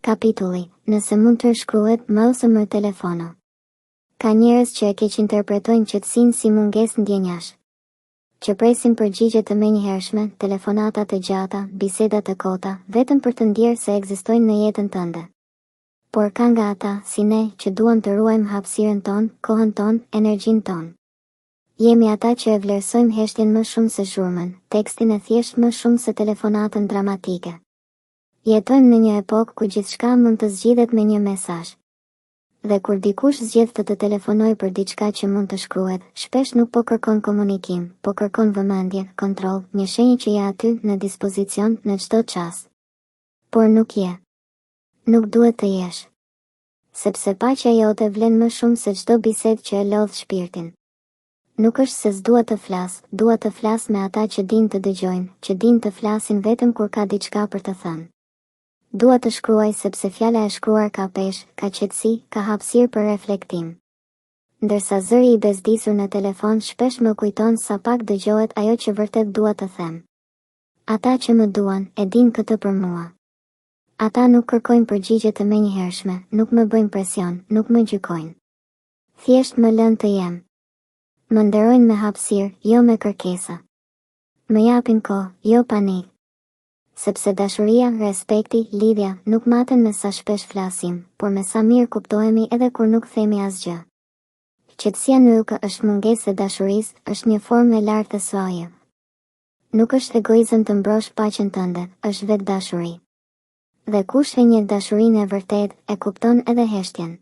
Kapitulli, nëse mund të shkruhet më ose më telefono. Ka njerëz që e keq interpretojnë qetësinë si mungesë ndjenjash, që presin përgjigje të menjëhershme, telefonata të gjata, biseda të kota, vetëm për të ndjerë se ekzistojnë në jetën tënde. Por ka nga ata, si ne, që duam të ruajmë hapësirën tonë, kohën tonë, energjinë tonë. Jemi ata që e vlerësojmë heshtjen më shumë se zhurmën, tekstin e thjeshtë më shumë se telefonatën dramatike. Jetojmë në një epokë ku gjithçka mund të zgjidhet me një mesazh. Dhe kur dikush zgjedh të telefonojë për diçka që mund të shkruhet, shpesh nuk po kërkon komunikim, po kërkon vëmendje, kontroll, një shenjë që je aty në dispozicion në çdo çast. Por nuk je. Nuk duhet të jesh. Sepse paqja jote vlen më shumë se çdo bisedë që e lodh shpirtin. Nuk është se s'dua të flas me ata që din të dëgjojnë, që din të flasin vetëm kur ka diçka për të thënë. Dua të shkruaj sepse fjala e shkruar ka peshë, ka qetësi, ka hapësirë për reflektim. Ndërsa zëri i bezdisur në telefon shpesh më kujton sa pak dëgjohet ajo që vërtet dua të them. Ata që më duan, e din këtë për mua. Ata nuk kërkojnë përgjigje të menjëhershme, nuk më bëjnë presion, nuk më gjykojnë. Thjesht më lënë të jem. Më nderojnë me hapësirë, jo me kërkesa. Më japin kohë, jo panik. Sepse dashuria, respekti, lidhja nuk maten me sa shpesh flasim, por me sa mirë kuptohemi edhe kur nuk themi asgjë. Qetësia nuk është mungesë e dashurisë, është një formë e lartë e soje. Nuk është egoizëm të mbrosh paqen tënde, është vetë dashuri. Dhe kush e njeh dashurinë e vërtetë, e kupton edhe heshtjen.